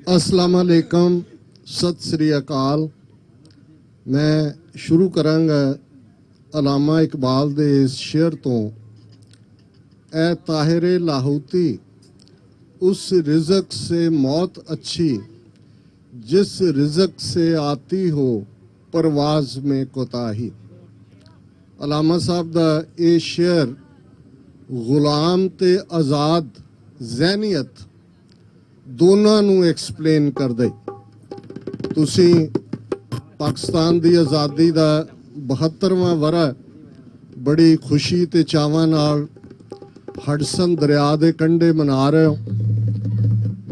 अस्सलाम वालेकुम, सत श्री अकाल। मैं शुरू करांगा अलामा इकबाल दे इस शेर तो। ए ताहिरे लाहौती, उस रिज़्क से मौत अच्छी जिस रिज़्क से आती हो परवाज में कोताही। अलामा साहब दा ये शेर गुलाम ते आज़ाद ज़हनीयत दोनों नूं एक्सप्लेन कर दे। तुसीं पाकिस्तान दी आज़ादी दा 72वां वरा बड़ी खुशी ते चावां नाल हडसन दरिया दे कंढे मना रहे हो।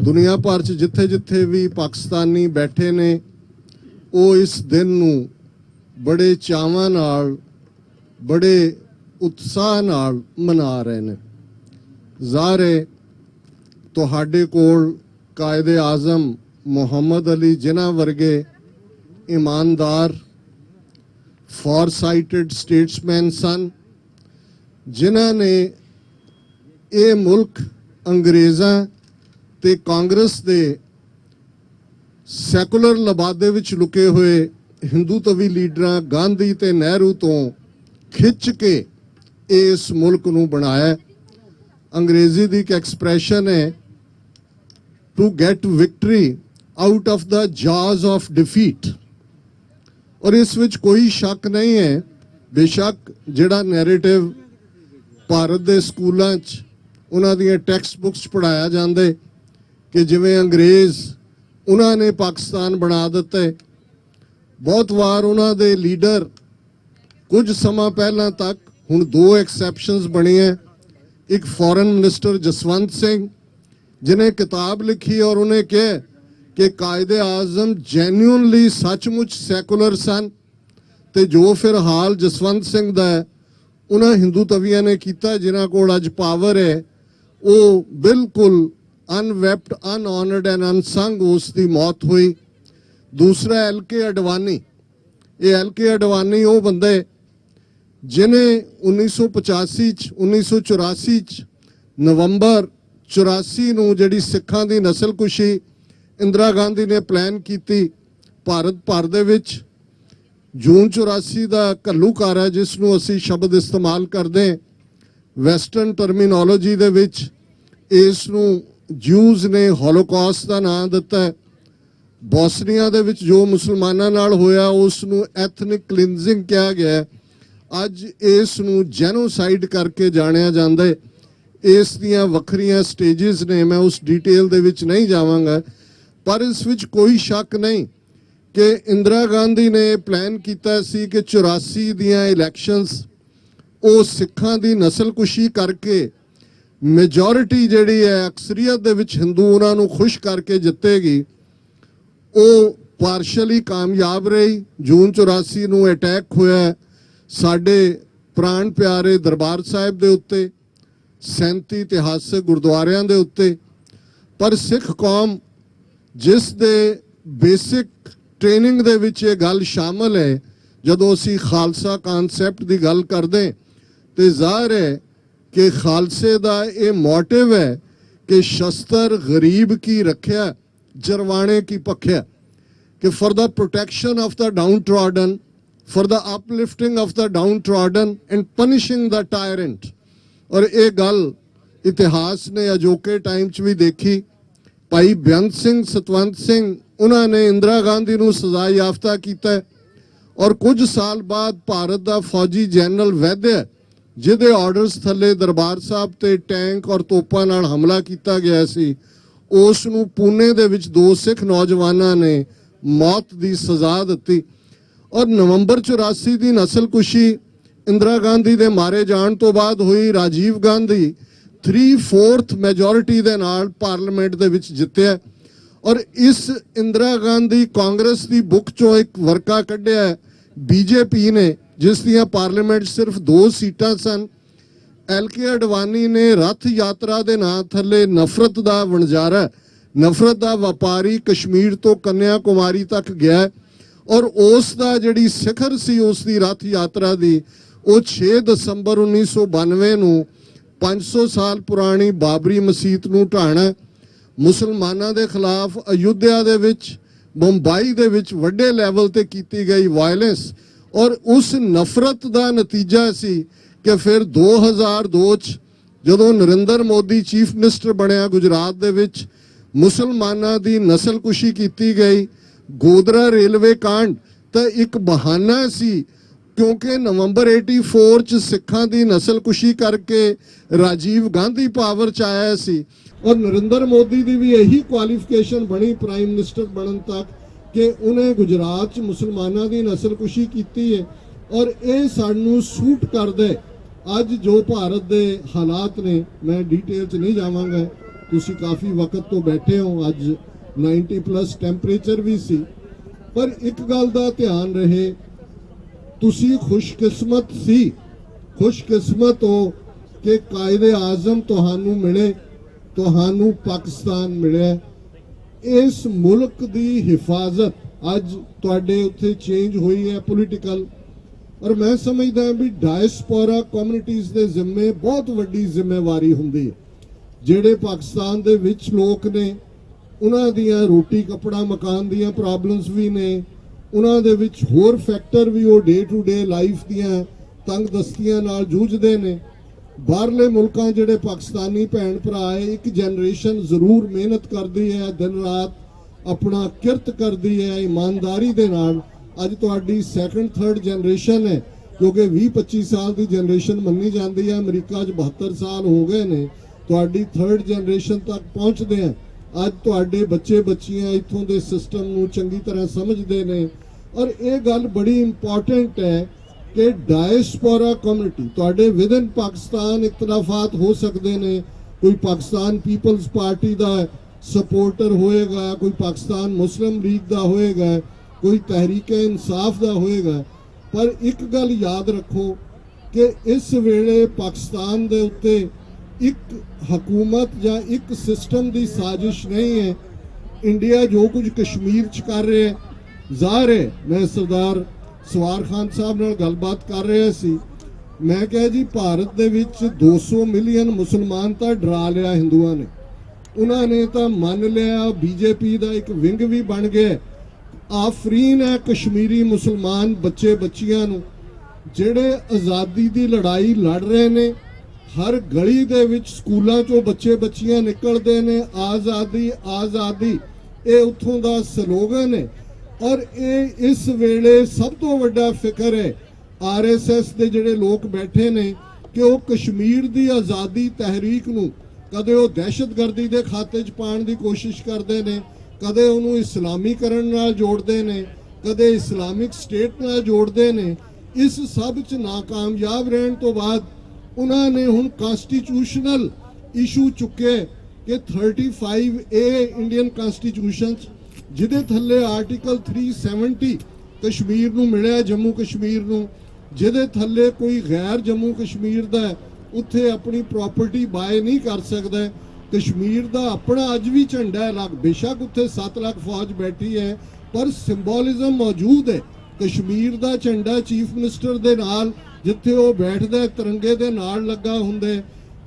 दुनिया भर च जिथे जिथे भी पाकिस्तानी बैठे ने वो इस दिन नूं बड़े चावां नाल बड़े उत्साह नाल मना रहे ने। ज़ाहिर है तुहाडे कोल कायदे आज़म मुहम्मद अली जिन्हां वर्गे ईमानदार फॉरसाइटेड स्टेट्समैन सन, जिन्हां ने ये मुल्क अंग्रेज़ां ते कांग्रेस दे सैकुलर लबादे विच लुके हुए हिंदूत्वी लीडरां गांधी ते नेहरू तो खिंच के इस मुल्क नूं बनाया। अंग्रेजी दी एक एक्सप्रैशन है, to get victory out of the jaws of defeat. और इस विच कोई शक नहीं है, बेशक जिहड़ा नैरेटिव भारत दे स्कूलों च उन्हां दी टैक्सट बुक्स पढ़ाया जांदे कि जिवें अंग्रेज़ उन्हां ने पाकिस्तान बना दिता। बहुत वार उन्हां दे लीडर कुछ समा पहलां तक, हुण दो एक्सैप्शनस बनी है। एक फॉरेन मिनिस्टर जसवंत सिंह जिन्हें किताब लिखी और उन्हें कहा कि कायदे आज़म जेन्यूनली सचमुच सैकुलर सन, ते जो फिर हाल जसवंत सिंह दा उन्हां हिंदू तवियां ने किया जिन्हां कोल अज पावर है, वो बिल्कुल अनवैप्ड अनऑनर्ड एंड अनसंग उसकी मौत हुई। दूसरा LK अडवाणी, ये LK अडवाणी वो बंदे जिन्हें 1984 नवंबर 84 नूं जिहड़ी सिखां दी नस्लकुशी इंदिरा गांधी ने प्लान की भारत भर दे विच। जून 84 का घल्लूकार है जिसनों असी शब्द इस्तेमाल करते वैसटर्न टर्मिनोलॉजी दे विच इसनूं ज्यूज ने होलोकॉस्ट का नाम दिता है। बॉसनिया दे विच जो मुसलमानां नाल होया उसनूं एथनिक क्लिनजिंग कहा गया है। अज इसनूं जेनोसाइड करके जानिया जांदा है। इस दियां वखरियां स्टेजिस ने, मैं उस डिटेल दे विच नहीं जावांगा, पर इस विच कोई शक नहीं कि इंदिरा गांधी ने प्लान किया सी कि 84 दियां इलैक्शनस वो सिखां दी नस्लकुशी करके मेजोरिटी जिहड़ी है अक्सरीयत दे विच हिंदू उन्हां नूं खुश करके जितेगी। वो पार्शली कामयाब रही। जून 84 नूं अटैक होया साडे प्राण प्यारे दरबार साहिब दे उत्ते, 37 इतिहासक गुरुद्वारियां दे उत्ते। पर सिख कौम जिस दे बेसिक ट्रेनिंग दे विच ये गल शामिल है, जदों असीं खालसा कॉन्सैप्ट दी गल करदे ते ज़ाहिर है कि खालसे दा ये मोटिव है कि शस्त्र गरीब की रख्या जरवाणे की पख्या, कि for the protection of the down trodden, for the uplifting of the downtrodden and punishing the tyrant। और ये गल इतिहास ने अजोके टाइम च भी देखी। भाई बेअंत सिंह सतवंत सिंह उन्होंने इंदिरा गांधी नूं सजा याफ्ता किया और कुछ साल बाद भारत का फौजी जनरल वैद्य जिहदे ऑर्डर्स थले दरबार साहब ते टैंक और तोपां नाल हमला किया गया सी, उस नूं पुणे दे विच 2 सिख नौजवानों ने मौत की सजा दी। और नवंबर 84 की नस्लकुशी इंदिरा गांधी के मारे जाने तो बाद हुई। राजीव गांधी 3/4 मैजोरिटी दे नाल पार्लीमेंट दे विच जित्या। और इस इंदिरा गांधी कांग्रेस की बुक चो एक वर्का कढ़िया बीजेपी ने जिस दियां पार्लीमेंट सिर्फ 2 सीटां सन। LK अडवाणी ने रथ यात्रा के नाम थले नफरत का वणजारा, नफरत का व्यापारी कश्मीर तो कन्याकुमारी तक गया और उस दा जिहड़ी सिखर सी उसकी रथ यात्रा दी वो 6 दसंबर 1992 नूं 500 साल पुरानी बाबरी मसीत नूं ढाणा ਮੁਸਲਮਾਨਾਂ ਦੇ ਖਿਲਾਫ ਅਯੁੱਧਿਆ ਦੇ ਵਿੱਚ ਮੁੰਬਈ ਦੇ ਵਿੱਚ ਵੱਡੇ ਲੈਵਲ ਤੇ ਕੀਤੀ ਗਈ ਵਾਇਲੈਂਸ ਔਰ ਉਸ ਨਫ਼ਰਤ ਦਾ ਨਤੀਜਾ ਸੀ ਕਿ ਫਿਰ 2002 ਚ ਜਦੋਂ ਨਰਿੰਦਰ ਮੋਦੀ ਚੀਫ ਮਿਨਿਸਟਰ ਬਣਿਆ ਗੁਜਰਾਤ ਦੇ ਵਿੱਚ ਮੁਸਲਮਾਨਾਂ ਦੀ ਨਸਲਕੁਸ਼ੀ ਕੀਤੀ ਗਈ। ਗੋਧਰਾ ਰੇਲਵੇ ਕਾਂਡ ਤਾਂ ਇੱਕ ਬਹਾਨਾ ਸੀ ਕਿਉਂਕਿ ਨਵੰਬਰ 84 ਚ ਸਿੱਖਾਂ ਦੀ ਨਸਲਕੁਸ਼ੀ ਕਰਕੇ ਰਾਜੀਵ ਗਾਂਧੀ ਪਾਵਰ ਚ ਆਇਆ ਸੀ ਔਰ ਨਰਿੰਦਰ ਮੋਦੀ ਦੀ ਵੀ ਇਹੀ ਕੁਆਲੀਫਿਕੇਸ਼ਨ ਬਣੀ ਪ੍ਰਾਈਮ ਮਿਨਿਸਟਰ ਬਣਨ ਤੱਕ ਕਿ ਉਹਨੇ ਗੁਜਰਾਤ ਚ ਮੁਸਲਮਾਨਾਂ ਦੀ ਨਸਲਕੁਸ਼ੀ ਕੀਤੀ ਹੈ ਔਰ ਇਹ ਸਾਨੂੰ ਸੂਟ ਕਰਦੇ। ਅੱਜ ਜੋ ਭਾਰਤ ਦੇ ਹਾਲਾਤ ਨੇ, ਮੈਂ ਡੀਟੇਲ ਚ ਨਹੀਂ ਜਾਵਾਂਗਾ, ਤੁਸੀਂ ਕਾਫੀ ਵਕਤ ਤੋਂ ਬੈਠੇ ਹੋ, ਅੱਜ 90+ ਟੈਂਪਰੇਚਰ ਵੀ ਸੀ, ਪਰ ਇੱਕ ਗੱਲ ਦਾ ਧਿਆਨ ਰਹੇ, ਤੁਸੀਂ ਖੁਸ਼ਕਿਸਮਤ ਹੋ ਕਿ ਕਾਇਦੇ ਆਜ਼ਮ ਤੁਹਾਨੂੰ ਮਿਲੇ, ਤੁਹਾਨੂੰ ਪਾਕਿਸਤਾਨ ਮਿਲਿਆ। ਇਸ ਮੁਲਕ ਦੀ ਹਿਫਾਜ਼ਤ ਅੱਜ ਤੁਹਾਡੇ ਉੱਥੇ ਚੇਂਜ ਹੋਈ ਹੈ ਪੋਲੀਟੀਕਲ, ਔਰ ਮੈਂ ਸਮਝਦਾ ਵੀ ਡਾਇਸਪੋਰਾ ਕਮਿਊਨਿਟੀਜ਼ ਦੇ ਜ਼ਿੰਮੇ ਬਹੁਤ ਵੱਡੀ ਜ਼ਿੰਮੇਵਾਰੀ ਹੁੰਦੀ ਹੈ। ਜਿਹੜੇ ਪਾਕਿਸਤਾਨ ਦੇ ਵਿੱਚ ਲੋਕ ਨੇ ਉਹਨਾਂ ਦੀਆਂ ਰੋਟੀ ਕੱਪੜਾ ਮਕਾਨ ਦੀਆਂ ਪ੍ਰੋਬਲਮਸ ਵੀ ਨੇ, ਉਹਨਾਂ ਦੇ ਵਿੱਚ ਹੋਰ ਫੈਕਟਰ ਵੀ, ਉਹ ਡੇ ਟੂ ਡੇ ਲਾਈਫ ਦੀਆਂ ਤੰਗਦਸਤੀਆਂ ਨਾਲ ਜੂਝਦੇ ਨੇ। ਬਾਹਰਲੇ ਮੁਲਕਾਂ ਜਿਹੜੇ ਪਾਕਿਸਤਾਨੀ ਭੈਣ ਭਰਾ ਹੈ, ਇੱਕ ਜਨਰੇਸ਼ਨ ਜ਼ਰੂਰ ਮਿਹਨਤ ਕਰਦੀ ਹੈ, ਦਿਨ ਰਾਤ ਆਪਣਾ ਕਿਰਤ ਕਰਦੀ ਹੈ ਇਮਾਨਦਾਰੀ ਦੇ ਨਾਲ। ਅੱਜ ਤੁਹਾਡੀ ਸੈਕੰਡ ਥਰਡ ਜਨਰੇਸ਼ਨ ਹੈ, ਕਿਉਂਕਿ 20-25 ਸਾਲ ਦੀ ਜਨਰੇਸ਼ਨ ਮੰਨੀ ਜਾਂਦੀ ਹੈ, ਅਮਰੀਕਾ 'ਚ 72 ਸਾਲ ਹੋ ਗਏ ਨੇ, ਤੁਹਾਡੀ ਥਰਡ ਜਨਰੇਸ਼ਨ ਤੱਕ ਪਹੁੰਚਦੇ ਆ। ਅੱਜ ਤੁਹਾਡੇ ਬੱਚੇ ਬੱਚੀਆਂ ਇੱਥੋਂ ਦੇ ਸਿਸਟਮ ਨੂੰ ਚੰਗੀ ਤਰ੍ਹਾਂ ਸਮਝਦੇ ਨੇ ਔਰ ਇਹ ਗੱਲ ਬੜੀ ਇੰਪੋਰਟੈਂਟ ਹੈ ਕਿ ਡਾਇਸਪੋਰਾ ਕਮਿਊਨਿਟੀ, ਤੁਹਾਡੇ ਵਿਦਨ ਪਾਕਿਸਤਾਨ ਇਖਤਲਾਫਾਤ ਹੋ ਸਕਦੇ ਨੇ, ਕੋਈ ਪਾਕਿਸਤਾਨ ਪੀਪਲਸ ਪਾਰਟੀ ਦਾ ਸਪੋਰਟਰ ਹੋਏਗਾ, ਕੋਈ ਪਾਕਿਸਤਾਨ ਮੁਸਲਿਮ ਲੀਗ ਦਾ ਹੋਏਗਾ, ਕੋਈ ਤਹਿਰੀਕ-ਏ ਇਨਸਾਫ ਦਾ ਹੋਏਗਾ, ਪਰ ਇੱਕ ਗੱਲ ਯਾਦ ਰੱਖੋ ਕਿ ਇਸ ਵੇਲੇ ਪਾਕਿਸਤਾਨ ਦੇ ਉੱਤੇ ਇੱਕ ਹਕੂਮਤ ਜਾਂ ਇੱਕ ਸਿਸਟਮ ਦੀ ਸਾਜ਼ਿਸ਼ ਨਹੀਂ ਹੈ। ਇੰਡੀਆ ਜੋ ਕੁਝ ਕਸ਼ਮੀਰ 'ਚ ਕਰ ਰਿਹਾ ਹੈ, ਜ਼ਾਹਰ ਹੈ, ਮੈਂ ਸਰਦਾਰ ਸਵਾਰ ਖਾਨ ਸਾਹਿਬ ਨਾਲ ਗੱਲਬਾਤ ਕਰ ਰਿਹਾ ਸੀ, ਮੈਂ ਕਿਹਾ ਜੀ ਭਾਰਤ ਦੇ ਵਿੱਚ 200 ਮਿਲੀਅਨ ਮੁਸਲਮਾਨ ਤਾਂ ਡਰਾ ਲਿਆ ਹਿੰਦੂਆਂ ਨੇ, ਉਹਨਾਂ ਨੇ ਤਾਂ ਮੰਨ ਲਿਆ, ਬੀਜੇਪੀ ਦਾ ਇੱਕ ਵਿੰਗ ਵੀ ਬਣ ਗਿਆ। ਆਫਰੀਨ ਹੈ ਕਸ਼ਮੀਰੀ ਮੁਸਲਮਾਨ ਬੱਚੇ ਬੱਚੀਆਂ ਨੂੰ ਜਿਹੜੇ ਆਜ਼ਾਦੀ ਦੀ ਲੜਾਈ ਲੜ ਰਹੇ ਨੇ। ਹਰ ਗਲੀ ਦੇ ਵਿੱਚ ਸਕੂਲਾਂ 'ਚੋਂ ਬੱਚੇ ਬੱਚੀਆਂ ਨਿਕਲਦੇ ਨੇ, ਆਜ਼ਾਦੀ ਆਜ਼ਾਦੀ, ਇਹ ਉੱਥੋਂ ਦਾ ਸਲੋਗਨ ਹੈ। ਔਰ ਇਹ ਇਸ ਵੇਲੇ ਸਭ ਤੋਂ ਵੱਡਾ ਫਿਕਰ ਹੈ ਆਰਐਸਐਸ ਦੇ ਜਿਹੜੇ ਲੋਕ ਬੈਠੇ ਨੇ ਕਿ ਉਹ ਕਸ਼ਮੀਰ ਦੀ ਆਜ਼ਾਦੀ ਤਹਿਰੀਕ ਨੂੰ ਕਦੇ ਉਹ ਦਹਿਸ਼ਤਗਰਦੀ ਦੇ ਖਾਤੇ 'ਚ ਪਾਉਣ ਦੀ ਕੋਸ਼ਿਸ਼ ਕਰਦੇ ਨੇ, ਕਦੇ ਉਹਨੂੰ ਇਸਲਾਮੀਕਰਨ ਨਾਲ ਜੋੜਦੇ ਨੇ, ਕਦੇ ਇਸਲਾਮਿਕ ਸਟੇਟ ਨਾਲ ਜੋੜਦੇ ਨੇ। ਇਸ ਸਭ 'ਚ ਨਾਕਾਮਯਾਬ ਰਹਿਣ ਤੋਂ ਬਾਅਦ ਉਹਨਾਂ ਨੇ ਹੁਣ ਕਨਸਟੀਟਿਊਸ਼ਨਲ ਇਸ਼ੂ ਚੁੱਕੇ ਕਿ 35A ਇੰਡੀਅਨ ਕਨਸਟੀਟਿਊਸ਼ਨ 'ਚ ਜਿਹਦੇ ਥੱਲੇ ਆਰਟੀਕਲ 370 ਕਸ਼ਮੀਰ ਨੂੰ ਮਿਲਿਆ, ਜੰਮੂ ਕਸ਼ਮੀਰ ਨੂੰ, ਜਿਹਦੇ ਥੱਲੇ ਕੋਈ ਗੈਰ ਜੰਮੂ ਕਸ਼ਮੀਰ ਦਾ ਉੱਥੇ ਆਪਣੀ ਪ੍ਰਾਪਰਟੀ ਬਾਏ ਨਹੀਂ ਕਰ ਸਕਦਾ। ਕਸ਼ਮੀਰ ਦਾ ਆਪਣਾ ਅੱਜ ਵੀ ਝੰਡਾ ਹੈ, ਬੇਸ਼ੱਕ ਉੱਥੇ 7 ਲੱਖ ਫੌਜ ਬੈਠੀ ਹੈ, ਪਰ ਸਿੰਬੋਲਿਜ਼ਮ ਮੌਜੂਦ ਹੈ। ਕਸ਼ਮੀਰ ਦਾ ਝੰਡਾ ਚੀਫ ਮਿਨਿਸਟਰ ਦੇ ਨਾਲ ਜਿੱਥੇ ਉਹ ਬੈਠਦਾ ਤਿਰੰਗੇ ਦੇ ਨਾਲ ਲੱਗਾ ਹੁੰਦਾ।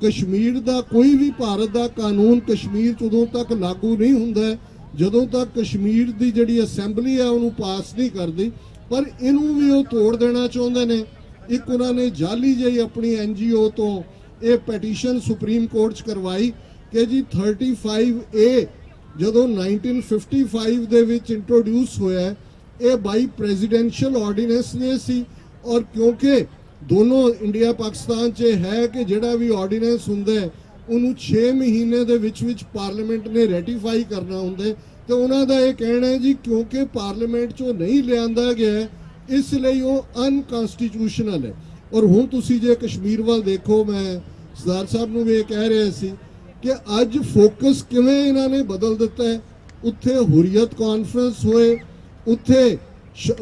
ਕਸ਼ਮੀਰ ਦਾ ਕੋਈ ਵੀ ਭਾਰਤ ਦਾ ਕਾਨੂੰਨ ਕਸ਼ਮੀਰ 'ਚ ਉਦੋਂ ਤੱਕ ਲਾਗੂ ਨਹੀਂ ਹੁੰਦਾ ਜਦੋਂ ਤੱਕ ਕਸ਼ਮੀਰ ਦੀ ਜਿਹੜੀ ਅਸੈਂਬਲੀ ਹੈ ਉਹਨੂੰ ਪਾਸ ਨਹੀਂ ਕਰਦੀ, ਪਰ ਇਹਨੂੰ ਵੀ ਉਹ ਤੋੜ ਦੇਣਾ ਚਾਹੁੰਦੇ ਨੇ। ਇੱਕ ਉਹਨਾਂ ਨੇ ਜਾਲੀ ਜਿਹੀ ਆਪਣੀ NGO ਤੋਂ ਇਹ ਪੈਟੀਸ਼ਨ ਸੁਪਰੀਮ ਕੋਰਟ 'ਚ ਕਰਵਾਈ ਕਿ ਜੀ 35A ਜਦੋਂ 1955 ਦੇ ਵਿੱਚ ਇੰਟਰੋਡਿਊਸ ਹੋਇਆ, ਇਹ ਬਾਈ ਪ੍ਰੈਜ਼ੀਡੈਂਸ਼ੀਅਲ ਆਰਡੀਨੈਂਸ ਨੇ ਸੀ, ਔਰ ਕਿਉਂਕਿ ਦੋਨੋਂ ਇੰਡੀਆ ਪਾਕਿਸਤਾਨ 'ਚ ਹੈ ਕਿ ਜਿਹੜਾ ਵੀ ਆਰਡੀਨੈਂਸ ਹੁੰਦਾ ਉਹਨੂੰ 6 ਮਹੀਨੇ ਦੇ ਵਿੱਚ ਪਾਰਲੀਮੈਂਟ ਨੇ ਰੈਟੀਫਾਈ ਕਰਨਾ ਹੁੰਦਾ, ਤੇ ਉਹਨਾਂ ਦਾ ਇਹ ਕਹਿਣਾ ਹੈ ਜੀ ਕਿਉਂਕਿ ਪਾਰਲੀਮੈਂਟ 'ਚੋਂ ਨਹੀਂ ਲਿਆਂਦਾ ਗਿਆ ਇਸ ਲਈ ਉਹ ਅਨਕਨਸਟੀਟਿਊਸ਼ਨਲ ਹੈ। ਔਰ ਹੁਣ ਤੁਸੀਂ ਜੇ ਕਸ਼ਮੀਰ ਵੱਲ ਦੇਖੋ, ਮੈਂ ਸਰਦਾਰ ਸਾਹਿਬ ਨੂੰ ਵੀ ਇਹ ਕਹਿ ਰਿਹਾ ਸੀ ਕਿ ਅੱਜ ਫੋਕਸ ਕਿਵੇਂ ਇਹਨਾਂ ਨੇ ਬਦਲ ਦਿੱਤਾ ਹੈ। ਉੱਥੇ ਹੁਰੀਅਤ ਕਾਨਫਰੰਸ ਹੋਏ, ਉੱਥੇ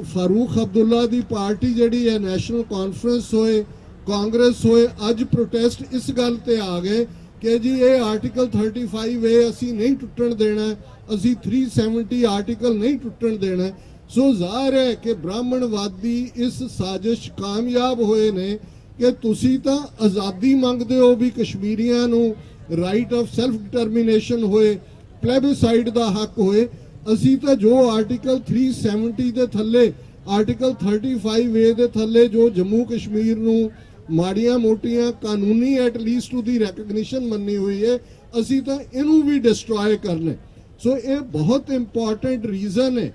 ਫਾਰੂਕ ਅਬਦੁੱਲਾ ਦੀ ਪਾਰਟੀ ਜਿਹੜੀ ਹੈ ਨੈਸ਼ਨਲ ਕਾਨਫਰੰਸ ਹੋਏ, ਕਾਂਗਰਸ ਹੋਏ, ਅੱਜ ਪ੍ਰੋਟੈਸਟ ਇਸ ਗੱਲ ਤੇ ਆ ਗਏ ਕਿ ਜੀ ਇਹ ਆਰਟੀਕਲ 35A ਅਸੀਂ ਨਹੀਂ ਟੁੱਟਣ ਦੇਣਾ, ਅਸੀਂ 370 ਆਰਟੀਕਲ ਨਹੀਂ ਟੁੱਟਣ ਦੇਣਾ। ਸੋ ਜ਼ਾਹਰ ਹੈ ਕਿ ਬ੍ਰਾਹਮਣਵਾਦੀ ਇਸ ਸਾਜ਼ਿਸ਼ ਕਾਮਯਾਬ ਹੋਏ ਨੇ ਕਿ ਤੁਸੀਂ ਤਾਂ ਆਜ਼ਾਦੀ ਮੰਗਦੇ ਹੋ ਵੀ ਕਸ਼ਮੀਰੀਆਂ ਨੂੰ ਰਾਈਟ ਆਫ ਸੈਲਫ ਡਿਟਰਮੀਨੇਸ਼ਨ ਹੋਏ, ਪਲੈਬਿਸਾਈਡ ਦਾ ਹੱਕ ਹੋਏ। ਅਸੀਂ ਤਾਂ ਜੋ ਆਰਟੀਕਲ 370 ਦੇ ਥੱਲੇ, ਆਰਟੀਕਲ 35A ਦੇ ਥੱਲੇ ਜੋ ਜੰਮੂ ਕਸ਼ਮੀਰ ਨੂੰ ਮਾੜੀਆਂ ਮੋਟੀਆਂ ਕਾਨੂੰਨੀ ਐਟਲੀਸਟ ਉਹਦੀ ਰੈਕਗਨੀਸ਼ਨ ਮੰਨੀ ਹੋਈ ਹੈ, ਅਸੀਂ ਤਾਂ ਇਹਨੂੰ ਵੀ ਡਿਸਟਰੋਏ ਕਰਨਾ। ਸੋ ਇਹ ਬਹੁਤ ਇੰਪੋਰਟੈਂਟ ਰੀਜ਼ਨ ਹੈ।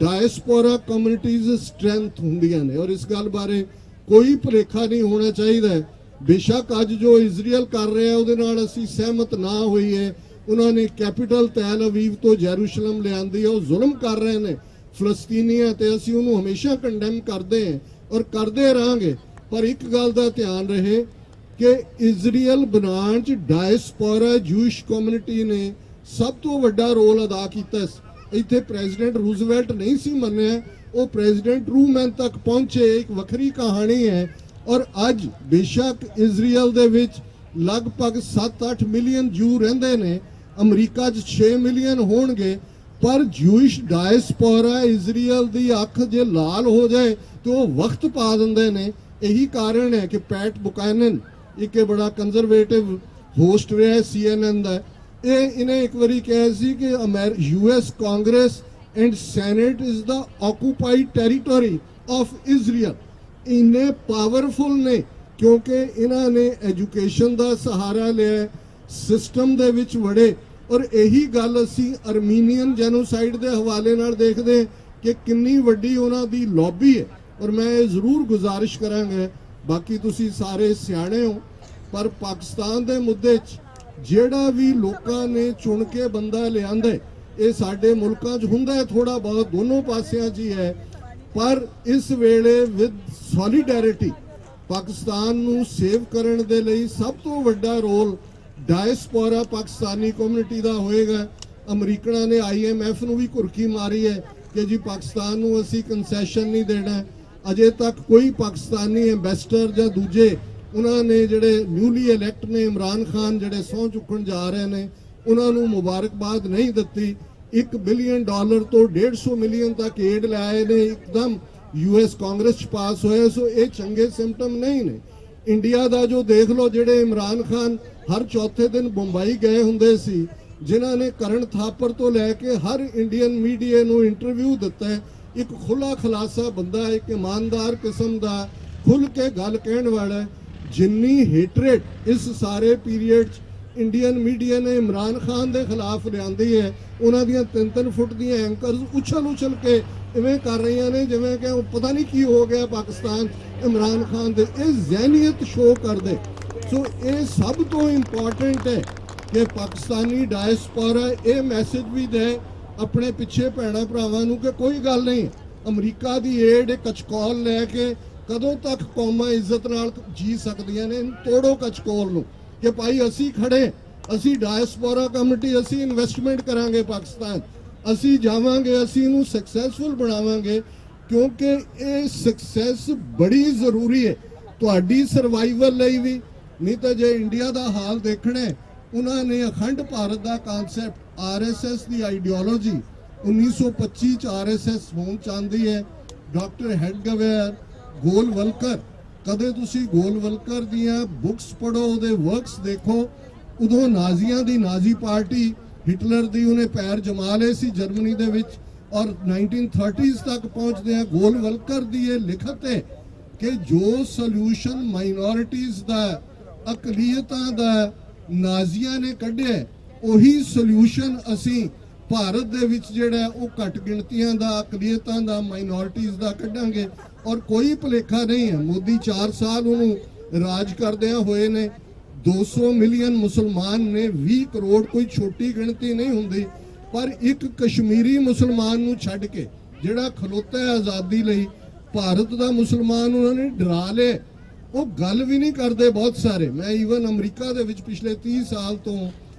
ਡਾਇਸਪੋਰਾ ਕਮਿਊਨਿਟੀਜ਼ ਸਟਰੈਂਥ ਹੁੰਦੀਆਂ ਨੇ ਔਰ ਇਸ ਗੱਲ ਬਾਰੇ ਕੋਈ ਭੁਲੇਖਾ ਨਹੀਂ ਹੋਣਾ ਚਾਹੀਦਾ। ਬੇਸ਼ੱਕ ਅੱਜ ਜੋ ਇਜ਼ਰਾਈਲ ਕਰ ਰਿਹਾ ਉਹਦੇ ਨਾਲ ਅਸੀਂ ਸਹਿਮਤ ਨਾ ਹੋਈਏ, ਉਹਨਾਂ ਨੇ ਕੈਪੀਟਲ ਤੈਲ ਅਵੀਵ ਤੋਂ ਜੈਰੂਸ਼ਲਮ ਲਿਆਂਦੀ ਹੈ, ਉਹ ਜ਼ੁਲਮ ਕਰ ਰਹੇ ਨੇ ਫਲਸਤੀਨੀਆਂ ਤੇ, ਅਸੀਂ ਉਹਨੂੰ ਹਮੇਸ਼ਾ ਕੰਡੈਮ ਕਰਦੇ ਹਾਂ ਔਰ ਕਰਦੇ ਰਹਾਂਗੇ। ਪਰ ਇੱਕ ਗੱਲ ਦਾ ਧਿਆਨ ਰਹੇ ਕਿ ਇਜ਼ਰਾਈਲ ਬਣਾਉਣ 'ਚ ਡਾਇਸਪੋਰਾ ਜੂਇਸ਼ ਕਮਿਊਨਿਟੀ ਨੇ ਸਭ ਤੋਂ ਵੱਡਾ ਰੋਲ ਅਦਾ ਕੀਤਾ। ਇੱਥੇ ਪ੍ਰੈਜ਼ੀਡੈਂਟ ਰੂਜ਼ਵੈਲਟ ਨਹੀਂ ਸੀ ਮੰਨਿਆ, ਉਹ ਪ੍ਰੈਜ਼ੀਡੈਂਟ ਟਰੂਮੈਨ ਤੱਕ ਪਹੁੰਚੇ, ਇੱਕ ਵੱਖਰੀ ਕਹਾਣੀ ਹੈ। ਔਰ ਅੱਜ ਬੇਸ਼ੱਕ ਇਜ਼ਰਾਈਲ ਦੇ ਵਿੱਚ ਲਗਭਗ 7-8 ਮਿਲੀਅਨ ਜੂ ਰਹਿੰਦੇ ਨੇ, ਅਮਰੀਕਾ 'ਚ 6 ਮਿਲੀਅਨ ਹੋਣਗੇ, ਪਰ ਜੂਇਸ਼ ਡਾਇਸਪੋਰਾ ਇਜ਼ਰਾਈਲ ਦੀ ਅੱਖ ਜੇ ਲਾਲ ਹੋ ਜਾਏ ਤੇ ਉਹ ਵਕਤ ਪਾ ਦਿੰਦੇ ਨੇ। ਇਹੀ ਕਾਰਨ ਹੈ ਕਿ ਪੈਟ ਬੁਕਾਨਨ ਇੱਕ ਬੜਾ ਕੰਜ਼ਰਵੇਟਿਵ ਹੋਸਟ ਰਿਹਾ CNN ਦਾ, ਇਹਨੇ ਇੱਕ ਵਾਰੀ ਕਿਹਾ ਸੀ ਕਿ US Congress and Senate is the occupied territory of Israel. ਇੰਨੇ ਪਾਵਰਫੁਲ ਨੇ ਕਿਉਂਕਿ ਇਹਨਾਂ ਨੇ ਐਜੂਕੇਸ਼ਨ ਦਾ ਸਹਾਰਾ ਲਿਆ, ਸਿਸਟਮ ਦੇ ਵਿੱਚ ਵੜੇ। ਔਰ ਇਹੀ ਗੱਲ ਅਸੀਂ ਅਰਮੀਨੀਅਨ ਜੈਨੋਸਾਈਡ ਦੇ ਹਵਾਲੇ ਨਾਲ ਦੇਖਦੇ ਕਿ ਕਿੰਨੀ ਵੱਡੀ ਉਹਨਾਂ ਦੀ ਲੌਬੀ ਹੈ। ਔਰ ਮੈਂ ਇਹ ਜ਼ਰੂਰ ਗੁਜ਼ਾਰਿਸ਼ ਕਰਾਂਗਾ, ਬਾਕੀ ਤੁਸੀਂ ਸਾਰੇ ਸਿਆਣੇ ਹੋ, ਪਰ ਪਾਕਿਸਤਾਨ ਦੇ ਮੁੱਦੇ 'ਚ ਜਿਹੜਾ ਵੀ ਲੋਕਾਂ ਨੇ ਚੁਣ ਕੇ ਬੰਦਾ ਲਿਆਂਦਾ, ਇਹ ਸਾਡੇ ਮੁਲਕਾਂ 'ਚ ਹੁੰਦਾ ਥੋੜਾ ਬਹੁਤ ਦੋਨੋਂ ਪਾਸਿਆਂ 'ਚ ਹੀ ਹੈ, ਪਰ ਇਸ ਵੇਲੇ ਵਿਦ ਸੋਲੀਡੈਰਿਟੀ ਪਾਕਿਸਤਾਨ ਨੂੰ ਸੇਵ ਕਰਨ ਦੇ ਲਈ ਸਭ ਤੋਂ ਵੱਡਾ ਰੋਲ ਡਾਇਸਪੋਰਾ ਪਾਕਿਸਤਾਨੀ ਕਮਿਊਨਿਟੀ ਦਾ ਹੋਏਗਾ। ਅਮਰੀਕਨਾਂ ਨੇ IMF ਨੂੰ ਵੀ ਘੁਰਕੀ ਮਾਰੀ ਹੈ ਕਿ ਜੀ ਪਾਕਿਸਤਾਨ ਨੂੰ ਅਸੀਂ ਕੰਸੈਸ਼ਨ ਨਹੀਂ ਦੇਣਾ। ਅਜੇ ਤੱਕ ਕੋਈ ਪਾਕਿਸਤਾਨੀ ਐਂਬੈਸਡਰ ਜਾਂ ਦੂਜੇ ਉਹਨਾਂ ਨੇ ਜਿਹੜੇ ਨਿਊਲੀ ਇਲੈਕਟ ਨੇ ਇਮਰਾਨ ਖਾਨ ਜਿਹੜੇ ਸਹੁੰ ਚੁੱਕਣ ਜਾ ਰਹੇ ਨੇ, ਉਹਨਾਂ ਨੂੰ ਮੁਬਾਰਕਬਾਦ ਨਹੀਂ ਦਿੱਤੀ। $1 ਬਿਲੀਅਨ ਤੋਂ 150 ਮਿਲੀਅਨ ਤੱਕ ਏਡ ਲਾਏ ਨੇ, ਇੱਕਦਮ US ਕਾਂਗਰਸ 'ਚ ਪਾਸ ਹੋਇਆ। ਸੋ ਇਹ ਚੰਗੇ ਸਿੰਪਟਮ ਨਹੀਂ ਨੇ। ਇੰਡੀਆ ਦਾ ਜੋ ਦੇਖ ਲਓ, ਜਿਹੜੇ ਇਮਰਾਨ ਖਾਨ ਹਰ ਚੌਥੇ ਦਿਨ ਬੰਬਈ ਗਏ ਹੁੰਦੇ ਸੀ, ਜਿਨ੍ਹਾਂ ਨੇ ਕਰਨ ਥਾਪਰ ਤੋਂ ਲੈ ਕੇ ਹਰ ਇੰਡੀਅਨ ਮੀਡੀਆ ਨੂੰ ਇੰਟਰਵਿਊ ਦਿੱਤਾ ਹੈ, ਇੱਕ ਖੁੱਲਾ ਖਲਾਸਾ ਬੰਦਾ, ਇੱਕ ਇਮਾਨਦਾਰ ਕਿਸਮ ਦਾ, ਖੁੱਲ ਕੇ ਗੱਲ ਕਹਿਣ ਵਾਲਾ। ਜਿੰਨੀ ਹੇਟਰੇਟ ਇਸ ਸਾਰੇ ਪੀਰੀਅਡ 'ਚ ਇੰਡੀਅਨ ਮੀਡੀਆ ਨੇ ਇਮਰਾਨ ਖਾਨ ਦੇ ਖਿਲਾਫ ਲਿਆਂਦੀ ਹੈ, ਉਹਨਾਂ ਦੀਆਂ 3-3 ਫੁੱਟ ਦੀਆਂ ਐਂਕਰਸ ਉਛਲ ਕੇ ਇਵੇਂ ਕਰ ਰਹੀਆਂ ਨੇ ਜਿਵੇਂ ਕਿ ਪਤਾ ਨਹੀਂ ਕੀ ਹੋ ਗਿਆ ਪਾਕਿਸਤਾਨ ਇਮਰਾਨ ਖਾਨ ਦੇ। ਇਹ ਜ਼ਹਿਨੀਅਤ ਸ਼ੋਅ ਕਰਦੇ। ਸੋ ਇਹ ਸਭ ਤੋਂ ਇੰਪੋਰਟੈਂਟ ਹੈ ਕਿ ਪਾਕਿਸਤਾਨੀ ਡਾਇਸਪੋਰਾ ਇਹ ਮੈਸੇਜ ਵੀ ਦੇ ਆਪਣੇ ਪਿੱਛੇ ਭੈਣਾਂ ਭਰਾਵਾਂ ਨੂੰ ਕਿ ਕੋਈ ਗੱਲ ਨਹੀਂ, ਅਮਰੀਕਾ ਦੀ ਏਡ ਕਚਕੌਲ ਲੈ ਕੇ ਕਦੋਂ ਤੱਕ ਕੌਮਾਂ ਇੱਜ਼ਤ ਨਾਲ ਜੀ ਸਕਦੀਆਂ ਨੇ। ਤੋੜੋ ਕਚਕੌਲ ਨੂੰ ਕਿ ਭਾਈ ਅਸੀਂ ਖੜੇ, ਅਸੀਂ ਡਾਇਸਪੋਰਾ ਕਮਿਊਨਿਟੀ, ਅਸੀਂ ਇਨਵੈਸਟਮੈਂਟ ਕਰਾਂਗੇ ਪਾਕਿਸਤਾਨ, ਅਸੀਂ ਜਾਵਾਂਗੇ, ਅਸੀਂ ਇਹਨੂੰ ਸਕਸੈਸਫੁਲ ਬਣਾਵਾਂਗੇ, ਕਿਉਂਕਿ ਇਹ ਸਕਸੈਸ ਬੜੀ ਜ਼ਰੂਰੀ ਹੈ ਤੁਹਾਡੀ ਸਰਵਾਈਵਲ ਲਈ ਵੀ। ਨਹੀਂ ਤਾਂ ਜੇ ਇੰਡੀਆ ਦਾ ਹਾਲ ਦੇਖਣਾ, ਉਹਨਾਂ ਨੇ ਅਖੰਡ ਭਾਰਤ ਦਾ ਕਨਸੈਪਟ, RSS ਦੀ ਆਈਡੀਓਲੋਜੀ 1925 ਚ RSS ਹੋਣ ਚਾਹੁੰਦੀ ਹੈ। ਡਾਕਟਰ ਹੈਡਗਵੇਅਰ, ਗੋਲਵਲਕਰ, ਕਦੇ ਤੁਸੀਂ ਗੋਲਵਲਕਰ ਦੀਆਂ ਬੁੱਕਸ ਪੜ੍ਹੋ, ਉਹਦੇ ਵਰਕਸ ਦੇਖੋ। ਉਦੋਂ ਨਾਜ਼ੀਆਂ ਦੀ ਨਾਜ਼ੀ ਪਾਰਟੀ, ਹਿਟਲਰ ਦੀ ਉਹਨੇ ਪੈਰ ਜਮਾ ਲਏ ਸੀ ਜਰਮਨੀ ਦੇ ਵਿੱਚ, ਔਰ 1930s ਤੱਕ ਪਹੁੰਚਦੇ ਆ। ਗੋਲਵਲਕਰ ਦੀ ਇਹ ਲਿਖਤ ਹੈ ਕਿ ਜੋ ਸੋਲੂਸ਼ਨ ਮਾਈਨੋਰਿਟੀਜ਼ ਦਾ, ਅਕਲੀਅਤਾਂ ਦਾ ਨਾਜ਼ੀਆਂ ਨੇ ਕੱਢਿਆ, ਉਹੀ ਸੋਲੂਸ਼ਨ ਅਸੀਂ ਭਾਰਤ ਦੇ ਵਿੱਚ ਜਿਹੜਾ ਉਹ ਘੱਟ ਗਿਣਤੀਆਂ ਦਾ, ਅਕਲੀਅਤਾਂ ਦਾ, ਮਾਈਨੋਰਿਟੀਜ਼ ਦਾ ਕੱਢਾਂਗੇ। ਔਰ ਕੋਈ ਭੁਲੇਖਾ ਨਹੀਂ ਹੈ, ਮੋਦੀ 4 ਸਾਲ ਉਹਨੂੰ ਰਾਜ ਕਰਦਿਆਂ ਹੋਏ ਨੇ, 200 ਮਿਲੀਅਨ ਮੁਸਲਮਾਨ ਨੇ, 20 ਕਰੋੜ ਕੋਈ ਛੋਟੀ ਗਿਣਤੀ ਨਹੀਂ ਹੁੰਦੀ। ਪਰ ਇੱਕ ਕਸ਼ਮੀਰੀ ਮੁਸਲਮਾਨ ਨੂੰ ਛੱਡ ਕੇ ਜਿਹੜਾ ਖਲੋਤਾ ਹੈ ਆਜ਼ਾਦੀ ਲਈ, ਭਾਰਤ ਦਾ ਮੁਸਲਮਾਨ ਉਹਨਾਂ ਨੇ ਡਰਾ ਲਏ। ਉਹ ਗੱਲ ਵੀ ਨਹੀਂ ਕਰਦੇ ਬਹੁਤ ਸਾਰੇ। ਮੈਂ ਈਵਨ ਅਮਰੀਕਾ ਦੇ ਵਿੱਚ ਪਿਛਲੇ 30 ਸਾਲ ਤੋਂ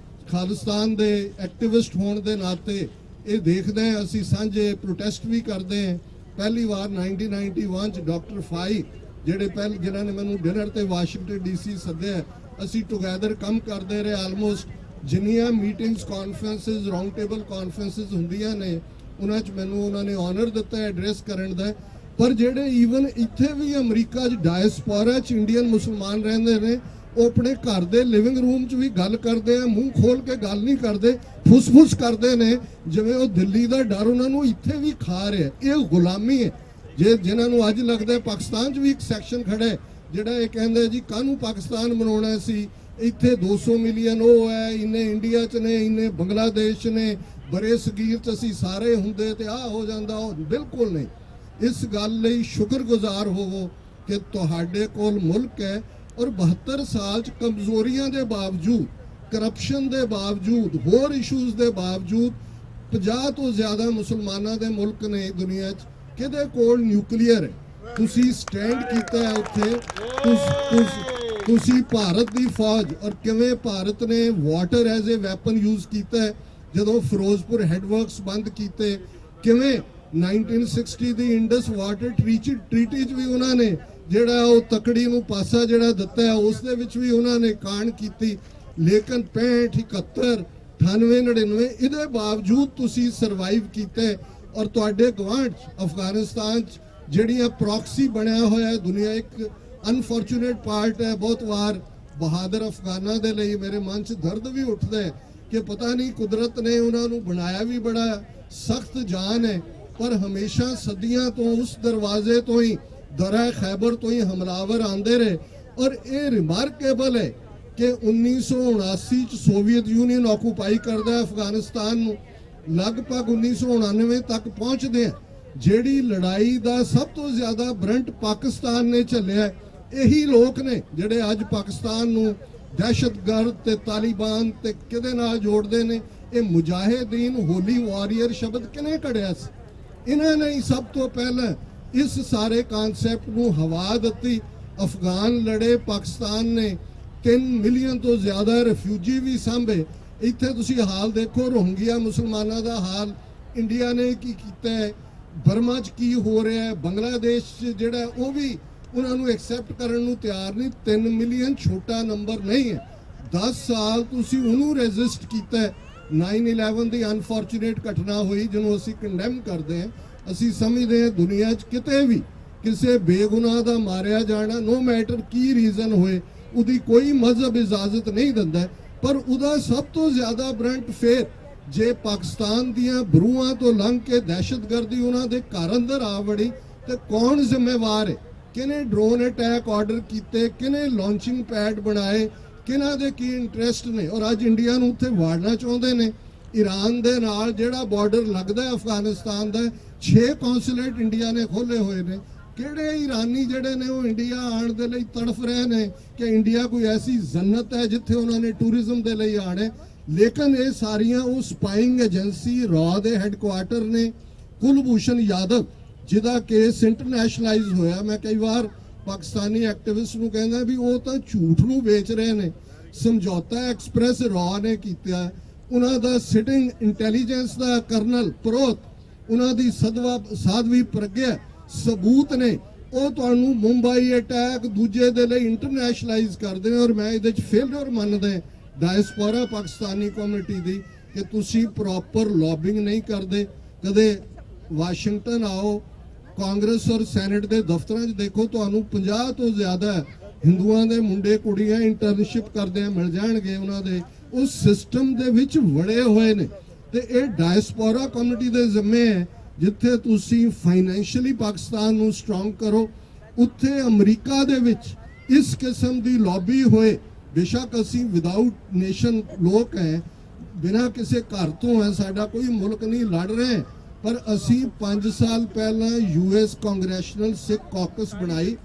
ਖਾਲਿਸਤਾਨ ਦੇ ਐਕਟਿਵਿਸਟ ਹੋਣ ਦੇ ਨਾਤੇ ਇਹ ਦੇਖਦੇ ਹਾਂ, ਅਸੀਂ ਸਾਂਝੇ ਪ੍ਰੋਟੈਸਟ ਵੀ ਕਰਦੇ ਹਾਂ। ਪਹਿਲੀ ਵਾਰ 1991 ਚ ਡਾਕਟਰ ਫਾਈ ਜਿਹੜੇ ਜਿਨ੍ਹਾਂ ਨੇ ਮੈਨੂੰ ਡਿਨਰ ਤੇ ਵਾਸ਼ਿੰਗਟਨ DC ਸੱਦਿਆ, ਅਸੀਂ ਟੁਗੇਦਰ ਕੰਮ ਕਰਦੇ ਰਹੇ। ਆਲਮੋਸਟ ਜਿੰਨੀਆਂ meetings, conferences, round table conferences ਹੁੰਦੀਆਂ ਨੇ, ਉਹਨਾਂ 'ਚ ਮੈਨੂੰ ਉਹਨਾਂ ਨੇ ਆਨਰ ਦਿੱਤਾ ਐਡਰੈਸ ਕਰਨ ਦਾ। ਪਰ ਜਿਹੜੇ ਈਵਨ ਇੱਥੇ ਵੀ ਅਮਰੀਕਾ 'ਚ ਡਾਇਸਪੋਰਾ 'ਚ ਇੰਡੀਅਨ ਮੁਸਲਮਾਨ ਰਹਿੰਦੇ ਨੇ, ਉਹ ਆਪਣੇ ਘਰ ਦੇ ਲਿਵਿੰਗ ਰੂਮ 'ਚ ਵੀ ਗੱਲ ਕਰਦੇ ਆ, ਮੂੰਹ ਖੋਲ ਕੇ ਗੱਲ ਨਹੀਂ ਕਰਦੇ, ਫੁੱਸ-ਫੁੱਸ ਕਰਦੇ ਨੇ ਜਿਵੇਂ ਉਹ ਦਿੱਲੀ ਦਾ ਡਰ ਉਹਨਾਂ ਨੂੰ ਇੱਥੇ ਵੀ ਖਾ ਰਿਹਾ। ਇਹ ਗੁਲਾਮੀ ਹੈ। ਜੇ ਜਿਨ੍ਹਾਂ ਨੂੰ ਅੱਜ ਲੱਗਦਾ ਪਾਕਿਸਤਾਨ 'ਚ ਵੀ ਇੱਕ ਸੈਕਸ਼ਨ ਖੜਾ ਹੈ ਜਿਹੜਾ ਇਹ ਕਹਿੰਦਾ ਜੀ ਕਾਹਨੂੰ ਪਾਕਿਸਤਾਨ ਬਣਾਉਣਾ ਸੀ, ਇੱਥੇ 200 ਮਿਲੀਅਨ ਉਹ ਹੈ, ਇੰਨੇ ਇੰਡੀਆ 'ਚ ਨੇ, ਇੰਨੇ ਬੰਗਲਾਦੇਸ਼ ਨੇ, ਬਰੇ ਸਗੀਰ 'ਚ ਅਸੀਂ ਸਾਰੇ ਹੁੰਦੇ ਤੇ ਆਹ ਹੋ ਜਾਂਦਾ। ਉਹ ਬਿਲਕੁਲ ਨਹੀਂ। ਇਸ ਗੱਲ ਲਈ ਸ਼ੁਕਰਗੁਜ਼ਾਰ ਹੋਵੋ ਕਿ ਤੁਹਾਡੇ ਕੋਲ ਮੁਲਕ ਹੈ ਔਰ 72 ਸਾਲ 'ਚ ਕਮਜ਼ੋਰੀਆਂ ਦੇ ਬਾਵਜੂਦ, ਕਰਪਸ਼ਨ ਦੇ ਬਾਵਜੂਦ, ਹੋਰ ਇਸ਼ੂਜ਼ ਦੇ ਬਾਵਜੂਦ 50 ਤੋਂ ਜ਼ਿਆਦਾ ਮੁਸਲਮਾਨਾਂ ਦੇ ਮੁਲਕ ਨੇ ਦੁਨੀਆ 'ਚ, ਕਿਹਦੇ ਕੋਲ ਨਿਊਕਲੀਅਰ ਹੈ। ਤੁਸੀਂ ਸਟੈਂਡ ਕੀਤਾ ਹੈ ਉੱਥੇ। ਤੁਸੀਂ ਭਾਰਤ ਦੀ ਫੌਜ ਔਰ ਕਿਵੇਂ ਭਾਰਤ ਨੇ water as a weapon use ਕੀਤਾ ਹੈ ਜਦੋਂ ਫਿਰੋਜ਼ਪੁਰ ਹੈਡਵਰਕਸ ਬੰਦ ਕੀਤੇ, ਕਿਵੇਂ 1960 ਦੀ ਇੰਡਸ ਵਾਟਰ ਟ੍ਰੀਟੀ 'ਚ ਵੀ ਉਹਨਾਂ ਨੇ ਜਿਹੜਾ ਉਹ ਤਕੜੀ ਨੂੰ ਪਾਸਾ ਜਿਹੜਾ ਦਿੱਤਾ ਹੈ ਉਸ ਦੇ ਵਿੱਚ ਵੀ ਉਹਨਾਂ ਨੇ ਕਾਣ ਕੀਤੀ। ਲੇਕਿਨ 65 71 98 99 ਇਹਦੇ ਬਾਵਜੂਦ ਤੁਸੀਂ ਸਰਵਾਈਵ ਕੀਤਾ ਔਰ ਤੁਹਾਡੇ ਗਵਾਂਢ ਅਫਗਾਨਿਸਤਾਨ 'ਚ ਜਿਹੜੀਆਂ ਪ੍ਰੌਕਸੀ ਬਣਿਆ ਹੋਇਆ ਦੁਨੀਆ ਇੱਕ ਅਨਫੋਰਚੂਨੇਟ ਪਾਰਟ ਹੈ। ਬਹੁਤ ਵਾਰ ਬਹਾਦਰ ਅਫਗਾਨਾਂ ਦੇ ਲਈ ਮੇਰੇ ਮਨ 'ਚ ਦਰਦ ਵੀ ਉੱਠਦਾ ਹੈ ਕਿ ਪਤਾ ਨਹੀਂ ਕੁਦਰਤ ਨੇ ਉਹਨਾਂ ਨੂੰ ਬਣਾਇਆ ਵੀ ਬੜਾ ਸਖਤ ਜਾਨ ਹੈ, ਪਰ ਹਮੇਸ਼ਾ ਸਦੀਆਂ ਤੋਂ ਉਸ ਦਰਵਾਜ਼ੇ ਤੋਂ ਹੀ, ਦਰਾ ਖੈਬਰ ਤੋਂ ਹੀ ਹਮਲਾਵਰ ਆਉਂਦੇ ਰਹੇ। ਔਰ ਇਹ ਰਿਮਾਰਕੇਬਲ ਹੈ ਕਿ 1979 ਚ ਸੋਵੀਅਤ ਯੂਨੀਅਨ ਆਕੂਪਾਈ ਕਰਦਾ ਅਫਗਾਨਿਸਤਾਨ ਨੂੰ, ਲਗਭਗ 1999 ਤੱਕ ਪਹੁੰਚਦੇ ਆ। ਜਿਹੜੀ ਲੜਾਈ ਦਾ ਸਭ ਤੋਂ ਜ਼ਿਆਦਾ ਬਰੰਟ ਪਾਕਿਸਤਾਨ ਨੇ ਝੱਲਿਆ, ਇਹੀ ਲੋਕ ਨੇ ਜਿਹੜੇ ਅੱਜ ਪਾਕਿਸਤਾਨ ਨੂੰ ਦਹਿਸ਼ਤਗਰਦ ਤੇ ਤਾਲਿਬਾਨ ਤੇ ਕਿਹਦੇ ਨਾਲ ਜੋੜਦੇ ਨੇ। ਇਹ ਮੁਜਾਹਿਦੀਨ, ਹੋਲੀ ਵਾਰੀਅਰ ਸ਼ਬਦ ਕਿਹਨੇ ਕਢਿਆ ਸੀ? ਇਹਨਾਂ ਨੇ ਹੀ ਸਭ ਤੋਂ ਪਹਿਲਾਂ ਇਸ ਸਾਰੇ ਕਨਸੈਪਟ ਨੂੰ ਹਵਾ ਦਿੱਤੀ। ਅਫਗਾਨ ਲੜੇ, ਪਾਕਿਸਤਾਨ ਨੇ 3 ਮਿਲੀਅਨ ਤੋਂ ਜ਼ਿਆਦਾ ਰਿਫਿਊਜੀ ਵੀ ਸਾਂਭੇ। ਇੱਥੇ ਤੁਸੀਂ ਹਾਲ ਦੇਖੋ ਰੋਹਿੰਗਿਆ ਮੁਸਲਮਾਨਾਂ ਦਾ ਹਾਲ, ਇੰਡੀਆ ਨੇ ਕੀ ਕੀਤਾ ਹੈ, ਬਰਮਾ 'ਚ ਕੀ ਹੋ ਰਿਹਾ ਹੈ, ਬੰਗਲਾਦੇਸ਼ 'ਚ ਜਿਹੜਾ ਉਹ ਵੀ ਉਹਨਾਂ ਨੂੰ ਐਕਸੈਪਟ ਕਰਨ ਨੂੰ ਤਿਆਰ ਨਹੀਂ। 3 ਮਿਲੀਅਨ ਛੋਟਾ ਨੰਬਰ ਨਹੀਂ ਹੈ। 10 ਸਾਲ ਤੁਸੀਂ ਉਹਨੂੰ ਰੈਜ਼ਿਸਟ ਕੀਤਾ। 9/11 ਦੀ ਅਨਫੋਰਚੂਨੇਟ ਘਟਨਾ ਹੋਈ ਜਿਹਨੂੰ ਅਸੀਂ ਕੰਡੈਮ ਕਰਦੇ ਹਾਂ। ਅਸੀਂ ਸਮਝਦੇ ਹਾਂ ਦੁਨੀਆ 'ਚ ਕਿਤੇ ਵੀ ਕਿਸੇ ਬੇਗੁਨਾਹ ਦਾ ਮਾਰਿਆ ਜਾਣਾ, ਨੋ ਮੈਟਰ ਕੀ ਰੀਜ਼ਨ ਹੋਏ, ਉਹਦੀ ਕੋਈ ਮਜ਼ਹਬ ਇਜਾਜ਼ਤ ਨਹੀਂ ਦਿੰਦਾ। ਪਰ ਉਹਦਾ ਸਭ ਤੋਂ ਜ਼ਿਆਦਾ ਬਰੰਟ ਫੇਰ ਜੇ ਪਾਕਿਸਤਾਨ ਦੀਆਂ ਬਰੂਆਂ ਤੋਂ ਲੰਘ ਕੇ ਦਹਿਸ਼ਤਗਰਦੀ ਉਹਨਾਂ ਦੇ ਘਰ ਅੰਦਰ ਆ ਵੜੀ ਤੇ ਕੌਣ ਜ਼ਿੰਮੇਵਾਰ ਹੈ? ਕਿਹਨੇ ਡਰੋਨ ਅਟੈਕ ਆਰਡਰ ਕੀਤੇ, ਕਿਹਨੇ ਲਾਂਚਿੰਗ ਪੈਡ ਬਣਾਏ, ਕਿਹਨਾਂ ਦੇ ਕੀ ਇੰਟਰਸਟ ਨੇ? ਔਰ ਅੱਜ ਇੰਡੀਆ ਨੂੰ ਉੱਥੇ ਵਾੜਨਾ ਚਾਹੁੰਦੇ ਨੇ। ਈਰਾਨ ਦੇ ਨਾਲ ਜਿਹੜਾ ਬਾਰਡਰ ਲੱਗਦਾ ਅਫਗਾਨਿਸਤਾਨ ਦਾ, 6 ਕੌਂਸੂਲੇਟ ਇੰਡੀਆ ਨੇ ਖੋਲੇ ਹੋਏ ਨੇ। ਕਿਹੜੇ ਈਰਾਨੀ ਜਿਹੜੇ ਨੇ ਉਹ ਇੰਡੀਆ ਆਉਣ ਦੇ ਲਈ ਤੜਫ ਰਹੇ ਨੇ ਕਿ ਇੰਡੀਆ ਕੋਈ ਐਸੀ ਜੰਨਤ ਹੈ ਜਿੱਥੇ ਉਹਨਾਂ ਨੇ ਟੂਰਿਜ਼ਮ ਦੇ ਲਈ ਆਣੇ। ਲੇਕਿਨ ਇਹ ਸਾਰੀਆਂ ਉਹ ਸਪਾਈਂਗ ਏਜੰਸੀ ਰॉ ਦੇ ਹੈੱਡਕੁਆਟਰ ਨੇ। ਕੁਲਭੂਸ਼ਣ ਯਾਦਵ ਜਿਹਦਾ ਕੇਸ ਇੰਟਰਨੈਸ਼ਨਲਾਈਜ਼ ਹੋਇਆ, ਮੈਂ ਕਈ ਵਾਰ ਪਾਕਿਸਤਾਨੀ ਐਕਟਿਵਿਸਟ ਨੂੰ ਕਹਿੰਦਾ ਵੀ ਉਹ ਤਾਂ ਝੂਠ ਨੂੰ ਵੇਚ ਰਹੇ ਨੇ। ਸਮਝੌਤਾ ਐਕਸਪ੍ਰੈਸ ਰॉ ਨੇ ਕੀਤਾ। ਉਹਨਾਂ ਦਾ ਸਿਟਿੰਗ ਇੰਟੈਲੀਜੈਂਸ ਦਾ ਕਰਨਲ ਪ੍ਰੋਤ, ਉਹਨਾਂ ਦੀ ਸਾਧਵੀ ਪ੍ਰਗਿਆ ਸਬੂਤ ਨੇ। ਉਹ ਤੁਹਾਨੂੰ ਮੁੰਬਈ ਅਟੈਕ ਦੂਜੇ ਦੇ ਲਈ ਇੰਟਰਨੈਸ਼ਨਲਾਈਜ਼ ਕਰਦੇ ਨੇ। ਔਰ ਮੈਂ ਇਹਦੇ 'ਚ ਫੇਲਰ ਮੰਨਦਾ ਡਾਇਸਪੋਰਾ ਪਾਕਿਸਤਾਨੀ ਕਮਿਊਨਿਟੀ ਦੀ ਕਿ ਤੁਸੀਂ ਪ੍ਰੋਪਰ ਲੌਬਿੰਗ ਨਹੀਂ ਕਰਦੇ। ਕਦੇ ਵਾਸ਼ਿੰਗਟਨ ਆਓ, ਕਾਂਗਰਸ ਔਰ ਸੈਨੇਟ ਦੇ ਦਫ਼ਤਰਾਂ 'ਚ ਦੇਖੋ, ਤੁਹਾਨੂੰ 50 ਤੋਂ ਜ਼ਿਆਦਾ ਹਿੰਦੂਆਂ ਦੇ ਮੁੰਡੇ ਕੁੜੀਆਂ ਇੰਟਰਨਸ਼ਿਪ ਕਰਦੇ ਆ, ਮਿਲ ਜਾਣਗੇ ਉਹਨਾਂ ਦੇ। ਉਸ ਸਿਸਟਮ ਦੇ ਵਿੱਚ ਵੜੇ ਹੋਏ ਨੇ ਤੇ ਇਹ ਡਾਇਸਪੋਰਾ ਕਮਿਊਨਿਟੀ ਦੇ ਜ਼ਿੰਮੇ ਹੈ। ਜਿੱਥੇ ਤੁਸੀਂ ਫਾਈਨੈਂਸ਼ੀਅਲੀ ਪਾਕਿਸਤਾਨ ਨੂੰ ਸਟਰੋਂਗ ਕਰੋ, ਉੱਥੇ ਅਮਰੀਕਾ ਦੇ ਵਿੱਚ ਇਸ ਕਿਸਮ ਦੀ ਲੌਬੀ ਹੋਏ। ਬੇਸ਼ੱਕ ਅਸੀਂ ਵਿਦਆਊਟ ਨੇਸ਼ਨ ਲੋਕ ਹੈ, ਬਿਨਾਂ ਕਿਸੇ ਘਰ ਤੋਂ ਹੈ, ਸਾਡਾ ਕੋਈ ਮੁਲਕ ਨਹੀਂ ਲੜ ਰਹੇ, ਪਰ ਅਸੀਂ 5 ਸਾਲ ਪਹਿਲਾਂ US ਕਾਂਗਰੈਸ਼ਨਲ ਸਿੱਖ ਕਾਕਸ ਬਣਾਈ।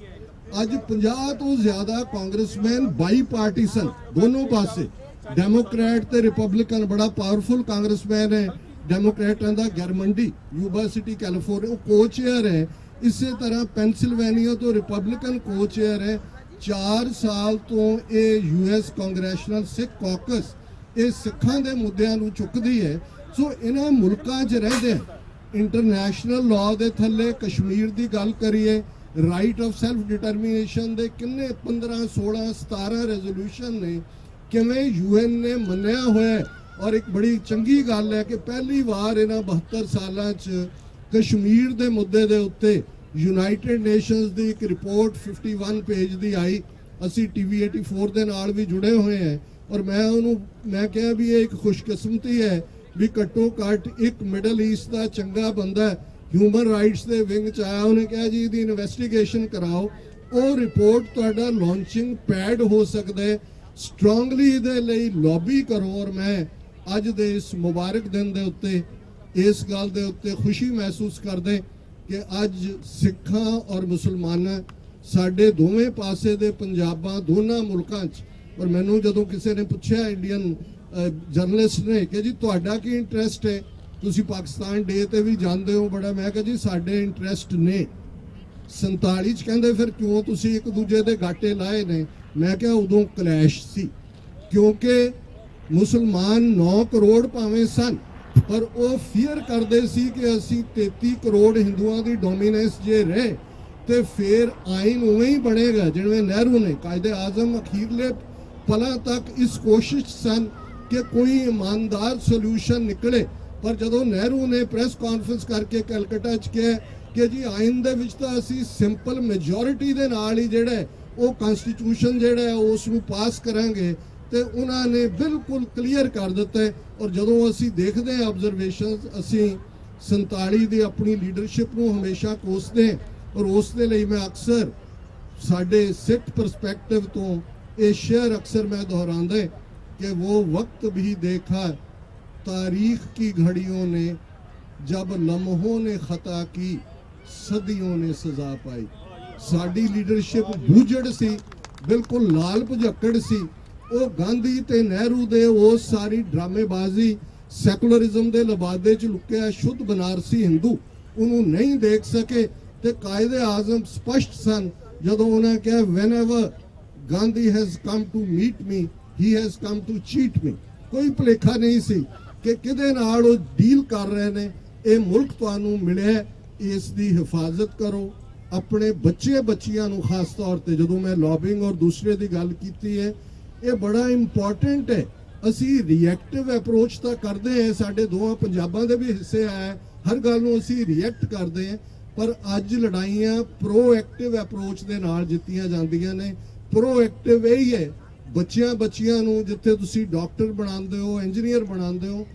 ਅੱਜ 50 ਤੋਂ ਜ਼ਿਆਦਾ ਕਾਂਗਰਸਮੈਨ ਬਾਈ ਪਾਰਟੀਸਨ ਦੋਨੋਂ ਪਾਸੇ, ਡੈਮੋਕ੍ਰੈਟ ਤੇ ਰਿਪਬਲਿਕਨ। ਬੜਾ ਪਾਵਰਫੁਲ ਕਾਂਗਰਸਮੈਨ ਹੈ ਡੈਮੋਕ੍ਰੈਟਾਂ ਦਾ, ਗਰਮੰਡੀ ਯੂਨੀਵਰਸਿਟੀ ਕੈਲੀਫੋਰਨੀਆ, ਉਹ ਕੋ-ਚੇਅਰ ਹੈ। ਇਸੇ ਤਰ੍ਹਾਂ ਪੈਨਸਿਲਵੇਨੀਆ ਤੋਂ ਰਿਪਬਲਿਕਨ ਕੋ-ਚੇਅਰ ਹੈ। 4 ਸਾਲ ਤੋਂ ਇਹ US ਕਾਂਗਰੈਸ਼ਨਲ ਸਿੱਖ ਕਾਕਸ ਇਹ ਸਿੱਖਾਂ ਦੇ ਮੁੱਦਿਆਂ ਨੂੰ ਚੁੱਕਦੀ ਹੈ। ਸੋ ਇਹਨਾਂ ਮੁਲਕਾਂ 'ਚ ਰਹਿੰਦੇ ਇੰਟਰਨੈਸ਼ਨਲ ਲਾਅ ਦੇ ਥੱਲੇ ਕਸ਼ਮੀਰ ਦੀ ਗੱਲ ਕਰੀਏ, ਰਾਈਟ ਆਫ ਸੈਲਫ ਡਿਟਰਮੀਨੇਸ਼ਨ ਦੇ ਕਿੰਨੇ 15 16 17 ਰੈਜ਼ੋਲੂਸ਼ਨ ਨੇ, ਕਿਵੇਂ UN ਨੇ ਮੰਨਿਆ ਹੋਇਆ। ਔਰ ਇੱਕ ਬੜੀ ਚੰਗੀ ਗੱਲ ਹੈ ਕਿ ਪਹਿਲੀ ਵਾਰ ਇਹਨਾਂ 72 ਸਾਲਾਂ 'ਚ ਕਸ਼ਮੀਰ ਦੇ ਮੁੱਦੇ ਦੇ ਉੱਤੇ ਯੂਨਾਈਟਿਡ ਨੇਸ਼ਨਸ ਦੀ ਇੱਕ ਰਿਪੋਰਟ 51 ਪੇਜ ਦੀ ਆਈ ਅਸੀਂ TV 84 ਦੇ ਨਾਲ ਵੀ ਜੁੜੇ ਹੋਏ ਹਾਂ ਔਰ ਮੈਂ ਕਿਹਾ ਵੀ ਇਹ ਇੱਕ ਖੁਸ਼ਕਿਸਮਤੀ ਹੈ ਵੀ ਘੱਟੋ ਘੱਟ ਇੱਕ ਮਿਡਲ ਈਸਟ ਦਾ ਚੰਗਾ ਬੰਦਾ ਹਿਊਮਨ ਰਾਈਟਸ ਦੇ ਵਿੰਗ ਚ ਆਇਆ। ਉਹਨੇ ਕਿਹਾ ਜੀ ਇਹਦੀ ਇਨਵੈਸਟੀਗੇਸ਼ਨ ਕਰਾਓ। ਉਹ ਰਿਪੋਰਟ ਤੁਹਾਡਾ ਲਾਂਚਿੰਗ ਪੈਡ ਹੋ ਸਕਦਾ ਹੈ। ਸਟਰੋਂਗਲੀ ਇਹਦੇ ਲਈ ਲੌਬੀ ਕਰੋ। ਔਰ ਮੈਂ ਅੱਜ ਦੇ ਇਸ ਮੁਬਾਰਕ ਦਿਨ ਦੇ ਉੱਤੇ ਇਸ ਗੱਲ ਦੇ ਉੱਤੇ ਖੁਸ਼ੀ ਮਹਿਸੂਸ ਕਰਦੇ ਕਿ ਅੱਜ ਸਿੱਖਾਂ ਔਰ ਮੁਸਲਮਾਨਾਂ ਸਾਡੇ ਦੋਵੇਂ ਪਾਸੇ ਦੇ ਪੰਜਾਬਾਂ ਦੋਨਾਂ ਮੁਲਕਾਂ 'ਚ। ਔਰ ਮੈਨੂੰ ਜਦੋਂ ਕਿਸੇ ਨੇ ਪੁੱਛਿਆ ਇੰਡੀਅਨ ਜਰਨਲਿਸਟ ਨੇ ਕਿ ਜੀ ਤੁਹਾਡਾ ਕੀ ਇੰਟਰਸਟ ਹੈ, ਤੁਸੀਂ ਪਾਕਿਸਤਾਨ ਡੇ ਤੇ ਵੀ ਜਾਂਦੇ ਹੋ ਬੜਾ, ਮੈਂ ਕਿਹਾ ਜੀ ਸਾਡੇ ਇੰਟਰਸਟ ਨੇ 47 'ਚ। ਕਹਿੰਦੇ ਫਿਰ ਕਿਉਂ ਤੁਸੀਂ ਇੱਕ ਦੂਜੇ ਦੇ ਗਾਟੇ ਲਾਏ ਨੇ? ਮੈਂ ਕਿਹਾ ਉਦੋਂ ਕਲੈਸ਼ ਸੀ ਕਿਉਂਕਿ ਮੁਸਲਮਾਨ 9 ਕਰੋੜ ਭਾਵੇਂ ਸਨ ਪਰ ਉਹ ਫੀਅਰ ਕਰਦੇ ਸੀ ਕਿ ਅਸੀਂ 33 ਕਰੋੜ ਹਿੰਦੂਆਂ ਦੀ ਡੋਮੀਨੈਂਸ ਜੇ ਰਹੇ ਤੇ ਫਿਰ ਆਇਨ ਉਵੇਂ ਹੀ ਬਣੇਗਾ ਜਿਵੇਂ ਨਹਿਰੂ ਨੇ। ਕਾਇਦੇ ਆਜ਼ਮ ਅਖੀਰਲੇ ਪਲਾਂ ਤੱਕ ਇਸ ਕੋਸ਼ਿਸ਼ ਸਨ ਕਿ ਕੋਈ ਇਮਾਨਦਾਰ ਸੋਲੂਸ਼ਨ ਨਿਕਲੇ। ਪਰ ਜਦੋਂ ਨਹਿਰੂ ਨੇ ਪ੍ਰੈਸ ਕਾਨਫਰੰਸ ਕਰਕੇ ਕਲਕੱਤਾ 'ਚ ਕਿਹਾ ਕਿ ਜੀ ਆਇਨ ਦੇ ਵਿੱਚ ਤਾਂ ਅਸੀਂ ਸਿੰਪਲ ਮੈਜੋਰਿਟੀ ਦੇ ਨਾਲ ਹੀ ਜਿਹੜਾ ਉਹ ਕਨਸਟੀਟਿਊਸ਼ਨ ਜਿਹੜਾ ਹੈ ਉਸ ਨੂੰ ਪਾਸ ਕਰਾਂਗੇ, ਤੇ ਉਹਨਾਂ ਨੇ ਬਿਲਕੁਲ ਕਲੀਅਰ ਕਰ ਦਿੱਤਾ। ਔਰ ਜਦੋਂ ਅਸੀਂ ਦੇਖਦੇ ਹਾਂ ਆਬਜ਼ਰਵੇਸ਼ਨਸ, ਅਸੀਂ 47 ਦੀ ਆਪਣੀ ਲੀਡਰਸ਼ਿਪ ਨੂੰ ਹਮੇਸ਼ਾ ਕੋਸਦੇ ਹਾਂ ਔਰ ਉਸ ਦੇ ਲਈ ਮੈਂ ਅਕਸਰ ਸਾਡੇ ਸਿੱਖ ਪਰਸਪੈਕਟਿਵ ਤੋਂ ਇਹ ਸ਼ੇਅਰ ਅਕਸਰ ਮੈਂ दोहराता है कि वो वक्त भी देखा तारीख की घड़ियों ने जब लम्हों ने खता की सदियों ने सजा पाई। साडी लीडरशिप बूझड़ सी, बिल्कुल लाल भुजक्कड़ सी। ਉਹ ਗਾਂਧੀ ਤੇ ਨਹਿਰੂ ਦੇ ਉਹ ਸਾਰੀ ਡਰਾਮੇਬਾਜ਼ੀ ਸੈਕੂਲਰਿਜ਼ਮ ਦੇ ਲਬਾਦੇ 'ਚ ਲੁਕਿਆ ਸ਼ੁੱਧ ਬਨਾਰਸੀ ਹਿੰਦੂ ਉਹਨੂੰ ਨਹੀਂ ਦੇਖ ਸਕੇ। ਤੇ ਕਾਇਦੇ ਆਜ਼ਮ ਸਪਸ਼ਟ ਸਨ ਜਦੋਂ ਉਹਨਾਂ ਕਿਹਾ whenever Gandhi has come to meet me he has come to cheat me. ਕੋਈ ਭੁਲੇਖਾ ਨਹੀਂ ਸੀ ਕਿ ਕਿਹਦੇ ਨਾਲ ਉਹ ਡੀਲ ਕਰ ਰਹੇ ਨੇ। ਇਹ ਮੁਲਕ ਤੁਹਾਨੂੰ ਮਿਲਿਆ, ਇਸ ਦੀ ਹਿਫਾਜ਼ਤ ਕਰੋ। ਆਪਣੇ ਬੱਚਿਆਂ ਨੂੰ ਖਾਸ ਤੌਰ ਤੇ ਜਦੋਂ ਮੈਂ ਲੌਬਿੰਗ ਔਰ ਦੂਸਰੇ ਦੀ ਗੱਲ ਕੀਤੀ ਹੈ, ਇਹ ਬੜਾ ਇੰਪੋਰਟੈਂਟ ਹੈ। ਅਸੀਂ ਰਿਐਕਟਿਵ ਅਪਰੋਚ ਤਾਂ ਕਰਦੇ ਹਾਂ, ਸਾਡੇ ਦੋਹਾਂ ਪੰਜਾਬਾਂ ਦੇ ਵੀ ਹਿੱਸੇ ਆਇਆ, ਹਰ ਗੱਲ ਨੂੰ ਅਸੀਂ ਰਿਐਕਟ ਕਰਦੇ ਹਾਂ। ਪਰ ਅੱਜ ਲੜਾਈਆਂ ਪ੍ਰੋਐਕਟਿਵ ਅਪਰੋਚ ਦੇ ਨਾਲ ਜਿੱਤੀਆਂ ਜਾਂਦੀਆਂ ਨੇ। ਪ੍ਰੋਐਕਟਿਵ ਇਹ ਹੈ ਬੱਚਿਆਂ ਨੂੰ ਜਿੱਥੇ ਤੁਸੀਂ ਡਾਕਟਰ ਬਣਾਉਂਦੇ ਹੋ, ਇੰਜੀਨੀਅਰ ਬਣਾਉਂਦੇ ਹੋ,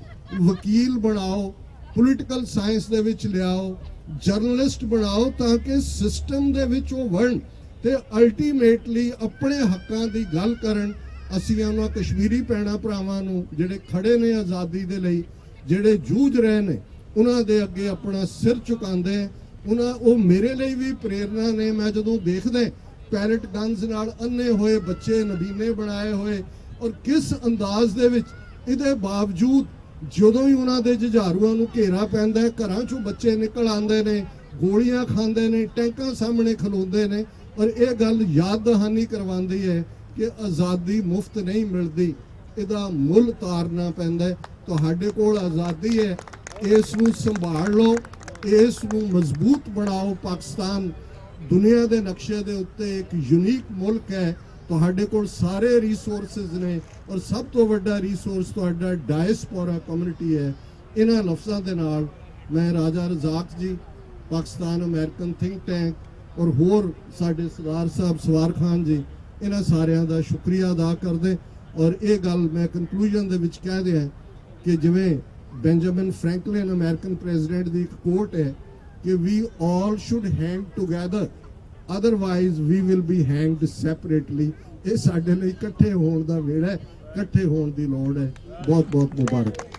ਵਕੀਲ ਬਣਾਓ, ਪੋਲੀਟੀਕਲ ਸਾਇੰਸ ਦੇ ਵਿੱਚ ਲਿਆਓ, ਜਰਨਲਿਸਟ ਬਣਾਓ ਤਾਂ ਕਿ ਸਿਸਟਮ ਦੇ ਵਿੱਚ ਉਹ ਵੜਨ ਤੇ ਅਲਟੀਮੇਟਲੀ ਆਪਣੇ ਹੱਕਾਂ ਦੀ ਗੱਲ ਕਰਨ। ਅਸੀਂ ਉਹਨਾਂ ਕਸ਼ਮੀਰੀ ਭੈਣਾਂ ਭਰਾਵਾਂ ਨੂੰ ਜਿਹੜੇ ਖੜੇ ਨੇ ਆਜ਼ਾਦੀ ਦੇ ਲਈ, ਜਿਹੜੇ ਜੂਝ ਰਹੇ ਨੇ, ਉਹਨਾਂ ਦੇ ਅੱਗੇ ਆਪਣਾ ਸਿਰ ਝੁਕਾਉਂਦੇ ਉਹ ਮੇਰੇ ਲਈ ਵੀ ਪ੍ਰੇਰਨਾ ਨੇ। ਮੈਂ ਜਦੋਂ ਦੇਖਦਾ ਪੈਲਟ ਗਨਸ ਨਾਲ ਅੰਨੇ ਹੋਏ ਬੱਚੇ ਨਬੀਨੇ ਬਣਾਏ ਹੋਏ ਔਰ ਕਿਸ ਅੰਦਾਜ਼ ਦੇ ਵਿੱਚ, ਇਹਦੇ ਬਾਵਜੂਦ ਜਦੋਂ ਹੀ ਉਹਨਾਂ ਦੇ ਜੁਝਾਰੂਆਂ ਨੂੰ ਘੇਰਾ ਪੈਂਦਾ ਹੈ ਘਰਾਂ ਚੋਂ ਬੱਚੇ ਨਿਕਲ ਆਉਂਦੇ ਨੇ, ਗੋਲੀਆਂ ਖਾਂਦੇ ਨੇ, ਟੈਂਕਾਂ ਸਾਹਮਣੇ ਖਲੋਂਦੇ ਨੇ। ਔਰ ਇਹ ਗੱਲ ਯਾਦ ਦਹਾਨੀ ਕਰਵਾਉਂਦੀ ਹੈ ਕਿ ਆਜ਼ਾਦੀ ਮੁਫਤ ਨਹੀਂ ਮਿਲਦੀ, ਇਹਦਾ ਮੁੱਲ ਤਾਰਨਾ ਪੈਂਦਾ। ਤੁਹਾਡੇ ਕੋਲ ਆਜ਼ਾਦੀ ਹੈ, ਇਸ ਨੂੰ ਸੰਭਾਲ ਲਓ, ਇਸ ਨੂੰ ਮਜ਼ਬੂਤ ਬਣਾਓ। ਪਾਕਿਸਤਾਨ ਦੁਨੀਆ ਦੇ ਨਕਸ਼ੇ ਦੇ ਉੱਤੇ ਇੱਕ ਯੂਨੀਕ ਮੁਲਕ ਹੈ। ਤੁਹਾਡੇ ਕੋਲ ਸਾਰੇ ਰਿਸੋਰਸਸ ਨੇ ਔਰ ਸਭ ਤੋਂ ਵੱਡਾ ਰਿਸੋਰਸ ਤੁਹਾਡਾ ਡਾਇਸਪੋਰਾ ਕਮਿਊਨਿਟੀ ਹੈ। ਇਹਨਾਂ ਲਫ਼ਜ਼ਾਂ ਦੇ ਨਾਲ ਮੈਂ ਰਾਜਾ ਰਜ਼ਾਕ ਜੀ, ਪਾਕਿਸਤਾਨ ਅਮਰੀਕਨ ਥਿੰਕ ਟੈਂਕ ਔਰ ਹੋਰ ਸਾਡੇ ਸਰਦਾਰ ਸਾਹਿਬ ਸਵਾਰ ਖਾਨ ਜੀ, ਇਹਨਾਂ ਸਾਰਿਆਂ ਦਾ ਸ਼ੁਕਰੀਆ ਅਦਾ ਕਰਦੇ। ਔਰ ਇਹ ਗੱਲ ਮੈਂ ਕਨਕਲੂਜਨ ਦੇ ਵਿੱਚ ਕਹਿ ਦਿਆਂ ਕਿ ਜਿਵੇਂ ਬੈਂਜਾਮਿਨ ਫ੍ਰੈਂਕਲਿਨ ਅਮਰੀਕਨ ਪ੍ਰੈਜ਼ੀਡੈਂਟ ਦੀ ਇੱਕ ਕੋਟ ਹੈ ਕਿ we all should hang together otherwise we will be hanged separately. ਇਹ ਸਾਡੇ ਲਈ ਇਕੱਠੇ ਹੋਣ ਦਾ ਵੇਲਾ ਹੈ, ਇਕੱਠੇ ਹੋਣ ਦੀ ਲੋੜ ਹੈ। ਬਹੁਤ ਬਹੁਤ ਮੁਬਾਰਕ।